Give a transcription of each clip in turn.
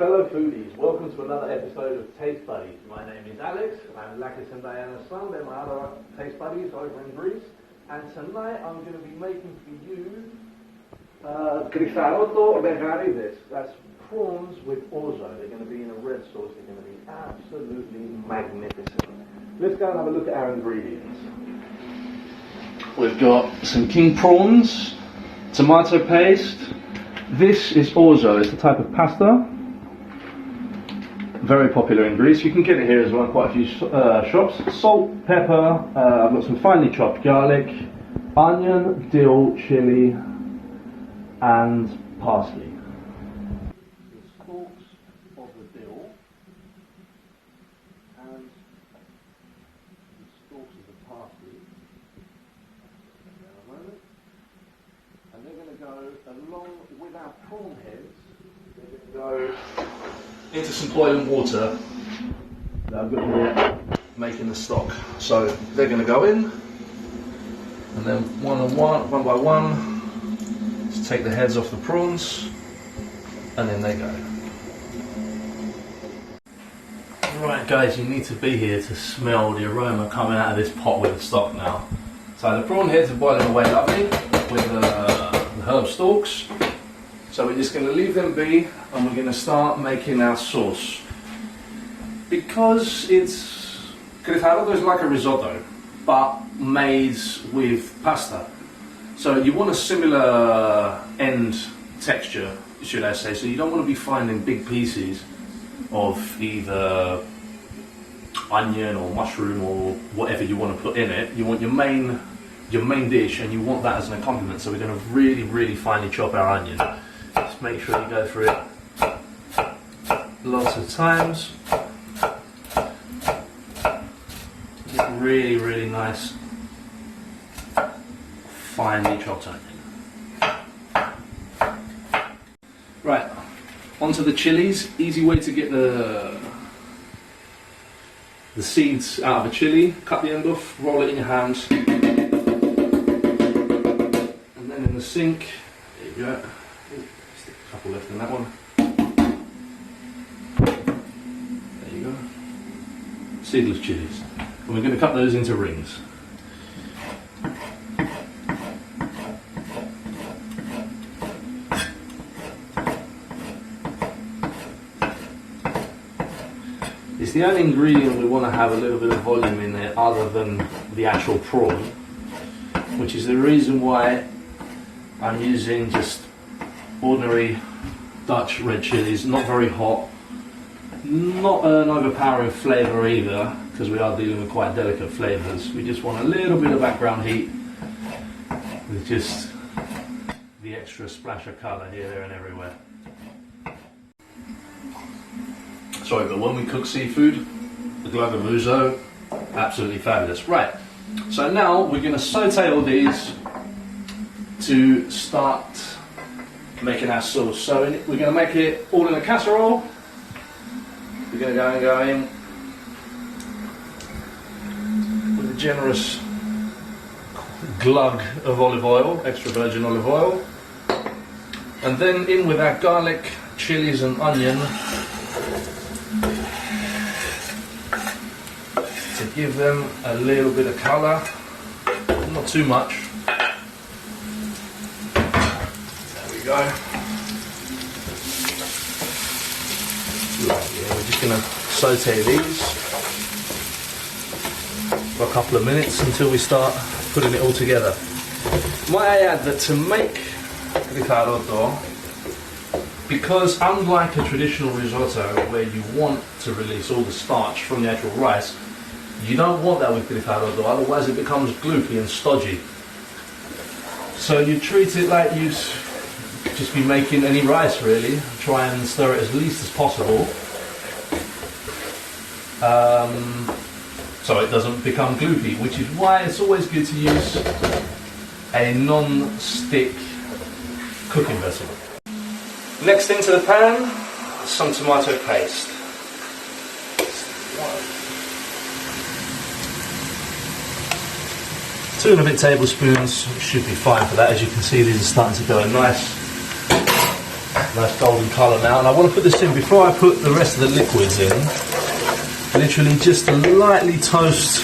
Fellow foodies, welcome to another episode of Taste Buddies. My name is Alex, I'm Lakis and Diana's son, they're my other Taste Buddies over in Greece. And tonight I'm going to be making for you Kritharo Begarides. That's prawns with orzo. They're going to be in a red sauce, they're going to be absolutely magnificent. Let's go and have a look at our ingredients. We've got some king prawns, tomato paste. This is orzo, it's the type of pasta. Very popular in Greece. You can get it here as well in quite a few shops. Salt, pepper, I've got some finely chopped garlic, onion, dill, chili, and parsley. The stalks of the dill and the stalks of the parsley. And they're going to go along with our prawn heads. They're going to go into some boiling water that I've got here making the stock. So they're going to go in, and then one by one, just take the heads off the prawns, and then they go. Right guys, you need to be here to smell the aroma coming out of this pot with the stock now. So the prawn heads are boiling away lovely with the herb stalks. So we're just going to leave them be, and we're going to start making our sauce. Because it's Kritharo is like a risotto, but made with pasta. So you want a similar end texture, should I say. So you don't want to be finding big pieces of either onion or mushroom or whatever you want to put in it. You want your main dish, and you want that as an accompaniment. So we're going to really finely chop our onion. Just make sure you go through it lots of times. Get really nice, finely chopped onion. Right, onto the chilies. Easy way to get the seeds out of a chili. Cut the end off, roll it in your hands, and then in the sink. There you go. Stick a couple left in that one. There you go. Seedless chilies. And we're going to cut those into rings. It's the only ingredient we want to have a little bit of volume in there other than the actual prawn, which is the reason why I'm using just ordinary Dutch red chilies, not very hot, not an overpowering flavour either, because we are dealing with quite delicate flavours. We just want a little bit of background heat with just the extra splash of colour here, there and everywhere. Sorry, but when we cook seafood, the glove of ouzo, absolutely fabulous. Right, so now we're going to saute all these to start making our sauce. So we're going to make it all in a casserole. We're going to go in with a generous glug of olive oil, extra virgin olive oil, and then in with our garlic, chilies and onion to give them a little bit of colour, not too much. There we go. Right, yeah, we're just going to saute these for a couple of minutes until we start putting it all together. Might I add that to make Kritharo, because unlike a traditional risotto where you want to release all the starch from the actual rice, you don't want that with Kritharo, otherwise it becomes gloopy and stodgy. So you treat it like you just be making any rice really. Try and stir it as least as possible, so it doesn't become gloopy, which is why it's always good to use a non-stick cooking vessel. Next into the pan, some tomato paste. 2 and a bit tablespoons should be fine for that. As you can see, these are starting to go a nice Nice golden colour now, and I want to put this in before I put the rest of the liquids in. Literally just lightly toast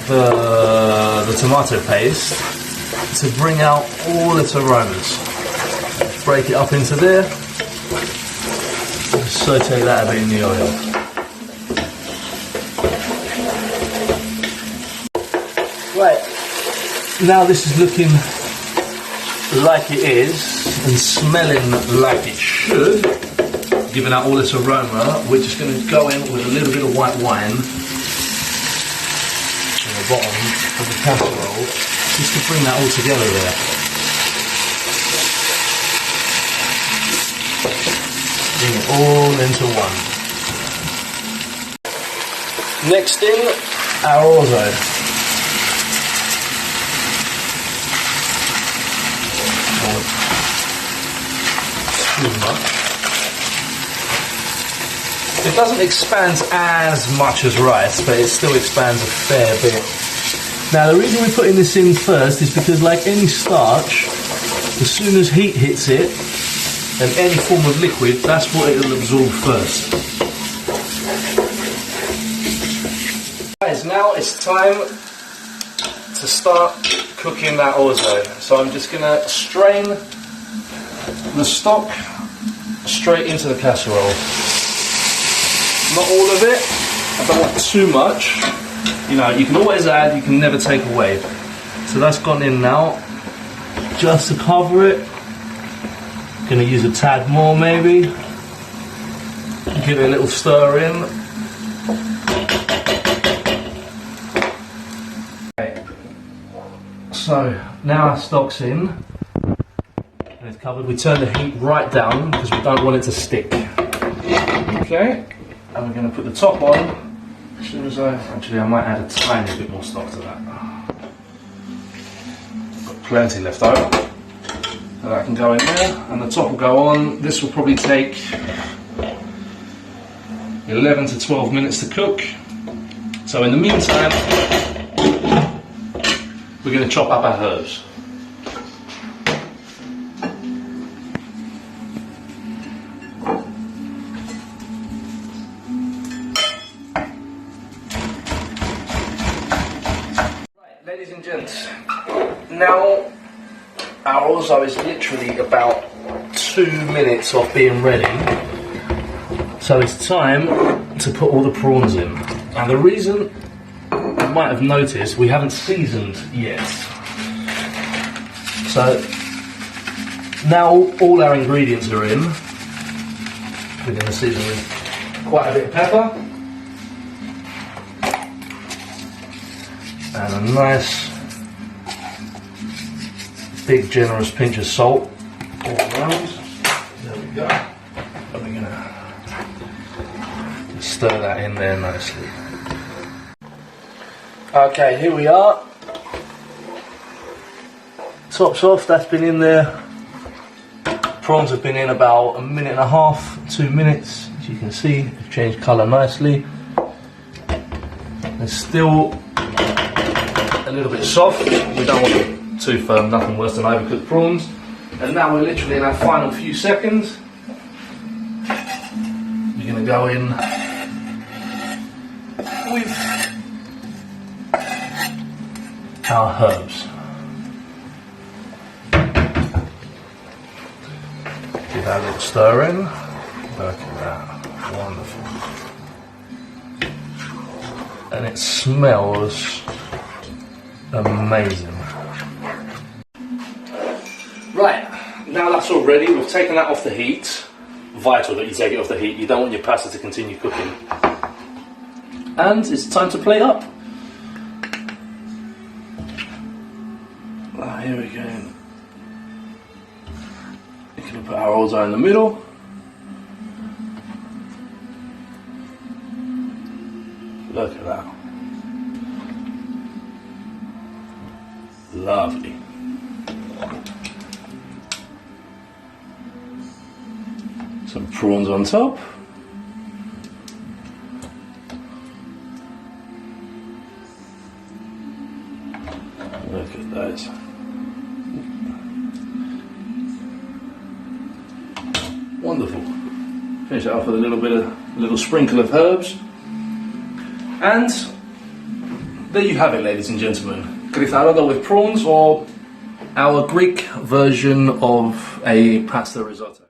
the tomato paste to bring out all its aromas. Break it up into there. Saute that a bit in the oil. Right, now this is looking like it is and smelling like it should, giving out all this aroma. We're just going to go in with a little bit of white wine on the bottom of the casserole just to bring that all together there. Bring it all into one. Next thing, our orzo. Too much. It doesn't expand as much as rice, but it still expands a fair bit. Now the reason we're putting this in first is because, like any starch, as soon as heat hits it, and any form of liquid, that's what it'll absorb first. Guys, now it's time to start cooking that orzo. So I'm just going to strain the stock straight into the casserole. Not all of it, I don't want too much. You know, you can always add, you can never take away. So that's gone in now, just to cover it. Gonna use a tad more maybe. Give it a little stir in. Okay. So now our stock's in. And it's covered. We turn the heat right down because we don't want it to stick. Okay. And we're gonna put the top on. As soon as actually I might add a tiny bit more stock to that. Got plenty left over. So that can go in there, and the top will go on. This will probably take 11 to 12 minutes to cook. So in the meantime, we're going to chop up our herbs. Right, ladies and gents, now our orzo is literally about 2 minutes off being ready, so it's time to put all the prawns in. And the reason, you might have noticed, we haven't seasoned yet. So now all our ingredients are in. We're going to season with quite a bit of pepper and a nice big generous pinch of salt all around. There we go. And we're going to stir that in there nicely. Okay, here we are. Top's off, that's been in there. Prawns have been in about 1.5 minutes, 2 minutes. As you can see, they've changed colour nicely. They're still a little bit soft. We don't want them too firm, nothing worse than overcooked prawns. And now we're literally in our final few seconds. We're going to go in with our herbs. Give that a little stir in. Look at that, wonderful. And it smells amazing. Right, now that's all ready, we've taken that off the heat. Vital that you take it off the heat, you don't want your pasta to continue cooking. And it's time to plate up. Here we go. We're going to put our orzo in the middle. Look at that. Lovely. Some prawns on top. Look at those. Wonderful. Finish it off with a little sprinkle of herbs. And there you have it, ladies and gentlemen. Kritharoto with prawns, or our Greek version of a pasta risotto.